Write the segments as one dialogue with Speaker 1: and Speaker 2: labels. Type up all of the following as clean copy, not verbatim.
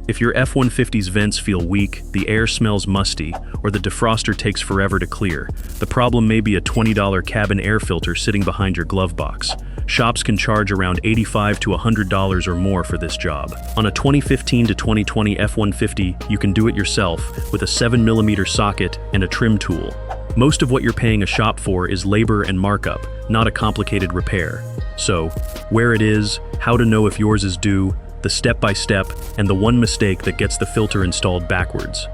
Speaker 1: If your F-150's vents feel weak, the air smells musty, or the defroster takes forever to clear, the problem may be a $20 cabin air filter sitting behind your glove box. Shops can charge around $85 to $100 or more for this job. On a 2015 to 2020 F-150, you can do it yourself with a 7mm socket and a trim tool. Most of what you're paying a shop for is labor and markup, not a complicated repair. So, where it is, how to know if yours is due, the step-by-step, and the one mistake that gets the filter installed backwards.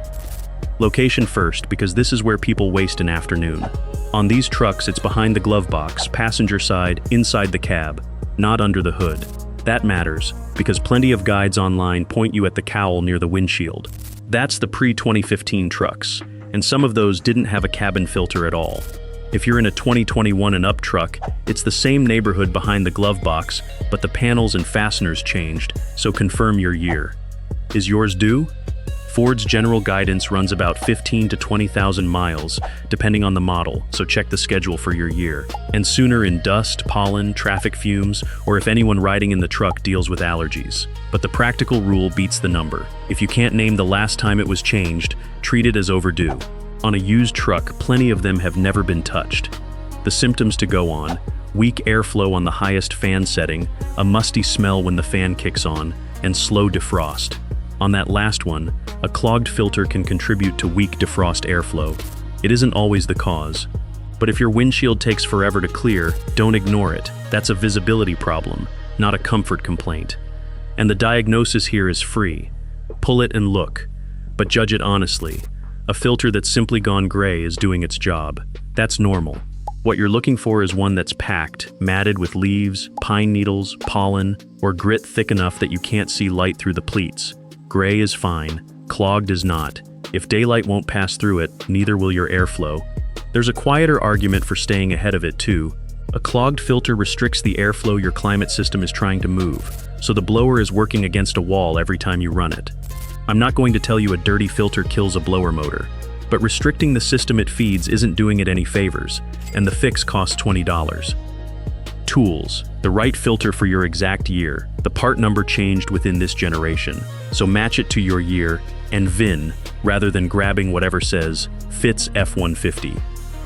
Speaker 1: Location first, because this is where people waste an afternoon. On these trucks, it's behind the glove box, passenger side, inside the cab, not under the hood. That matters, because plenty of guides online point you at the cowl near the windshield. That's the pre-2015 trucks, and some of those didn't have a cabin filter at all. If you're in a 2021 and up truck, it's the same neighborhood behind the glove box, but the panels and fasteners changed, so confirm your year. Is yours due? Ford's general guidance runs about 15 to 20,000 miles, depending on the model, so check the schedule for your year. And sooner in dust, pollen, traffic fumes, or if anyone riding in the truck deals with allergies. But the practical rule beats the number. If you can't name the last time it was changed, treat it as overdue. On a used truck, plenty of them have never been touched. The symptoms to go on: weak airflow on the highest fan setting, a musty smell when the fan kicks on, and slow defrost. On that last one, a clogged filter can contribute to weak defrost airflow. It isn't always the cause. But if your windshield takes forever to clear, don't ignore it. That's a visibility problem, not a comfort complaint. And the diagnosis here is free. Pull it and look, but judge it honestly. A filter that's simply gone gray is doing its job. That's normal. What you're looking for is one that's packed, matted with leaves, pine needles, pollen, or grit thick enough that you can't see light through the pleats. Gray is fine, clogged is not. If daylight won't pass through it, neither will your airflow. There's a quieter argument for staying ahead of it too. A clogged filter restricts the airflow your climate system is trying to move, so the blower is working against a wall every time you run it. I'm not going to tell you a dirty filter kills a blower motor, but restricting the system it feeds isn't doing it any favors, and the fix costs $20. Tools: the right filter for your exact year. The part number changed within this generation, so match it to your year and VIN rather than grabbing whatever says fits F-150.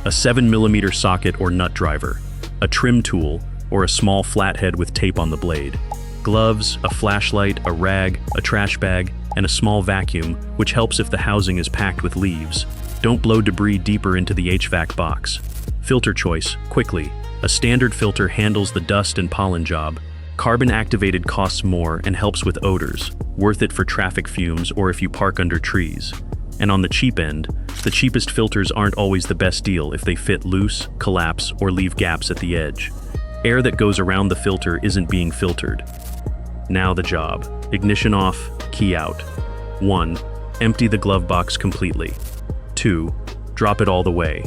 Speaker 1: A 7mm socket or nut driver, a trim tool, or a small flathead with tape on the blade. Gloves, a flashlight, a rag, a trash bag, and a small vacuum, which helps if the housing is packed with leaves. Don't blow debris deeper into the HVAC box. Filter choice: quickly. A standard filter handles the dust and pollen job. Carbon-activated costs more and helps with odors, worth it for traffic fumes or if you park under trees. And on the cheap end, the cheapest filters aren't always the best deal if they fit loose, collapse, or leave gaps at the edge. Air that goes around the filter isn't being filtered. Now the job. Ignition off, key out. 1. Empty the glove box completely. 2. Drop it all the way.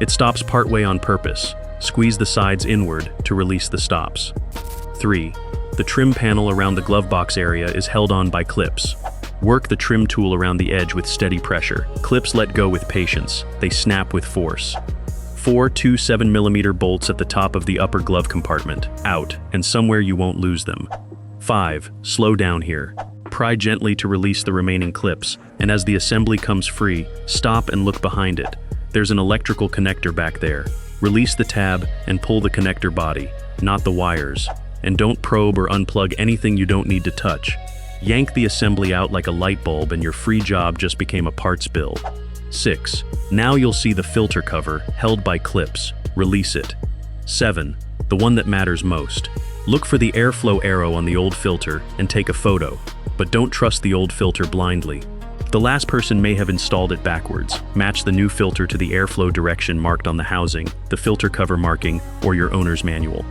Speaker 1: It stops partway on purpose. Squeeze the sides inward to release the stops. 3. The trim panel around the glove box area is held on by clips. Work the trim tool around the edge with steady pressure. Clips let go with patience. They snap with force. 4 2 7mm bolts at the top of the upper glove compartment. Out, and somewhere you won't lose them. 5. Slow down here. Pry gently to release the remaining clips, and as the assembly comes free, stop and look behind it. There's an electrical connector back there. Release the tab and pull the connector body, not the wires. And don't probe or unplug anything you don't need to touch. Yank the assembly out like a light bulb and your free job just became a parts bill. 6. Now you'll see the filter cover, held by clips. Release it. 7. The one that matters most. Look for the airflow arrow on the old filter and take a photo, but don't trust the old filter blindly. The last person may have installed it backwards. Match the new filter to the airflow direction marked on the housing, the filter cover marking, or your owner's manual.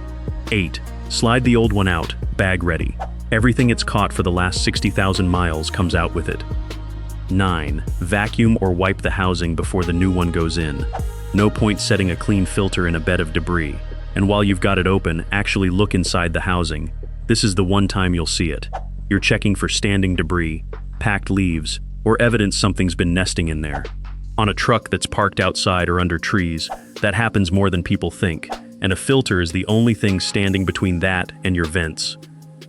Speaker 1: 8. Slide the old one out, bag ready. Everything it's caught for the last 60,000 miles comes out with it. 9. Vacuum or wipe the housing before the new one goes in. No point setting a clean filter in a bed of debris. And while you've got it open, actually look inside the housing. This is the one time you'll see it. You're checking for standing debris, packed leaves, or evidence something's been nesting in there. On a truck that's parked outside or under trees, that happens more than people think, and a filter is the only thing standing between that and your vents.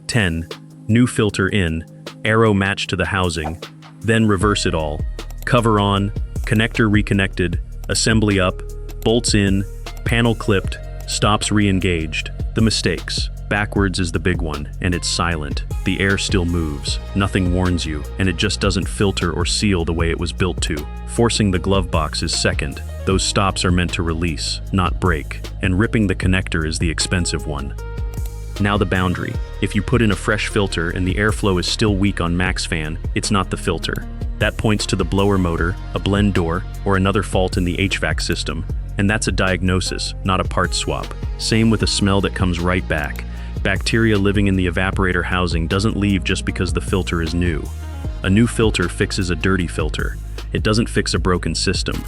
Speaker 1: 10. New filter in, arrow matched to the housing, then reverse it all. Cover on, connector reconnected, assembly up, bolts in, panel clipped, stops re-engaged. The mistakes. Backwards is the big one, and it's silent. The air still moves, nothing warns you, and it just doesn't filter or seal the way it was built to. Forcing the glove box is second. Those stops are meant to release, not break, and ripping the connector is the expensive one. Now the boundary. If you put in a fresh filter and the airflow is still weak on max fan, it's not the filter. That points to the blower motor, a blend door, or another fault in the HVAC system, and that's a diagnosis, not a part swap. Same with a smell that comes right back. Bacteria living in the evaporator housing doesn't leave just because the filter is new. A new filter fixes a dirty filter. It doesn't fix a broken system.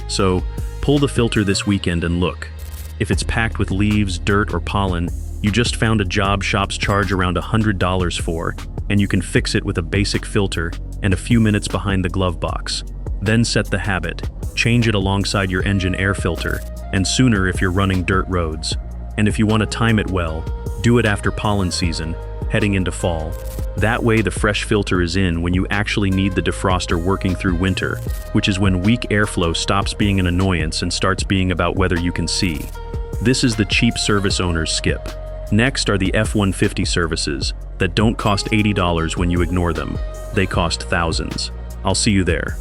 Speaker 1: So, pull the filter this weekend and look. If it's packed with leaves, dirt, or pollen, you just found a job shops charge around $100 for, and you can fix it with a basic filter and a few minutes behind the glove box. Then set the habit. Change it alongside your engine air filter, and sooner if you're running dirt roads. And if you want to time it well, do it after pollen season, heading into fall. That way the fresh filter is in when you actually need the defroster working through winter, which is when weak airflow stops being an annoyance and starts being about whether you can see. This is the cheap service owners skip. Next are the F-150 services that don't cost $80 when you ignore them. They cost thousands. I'll see you there.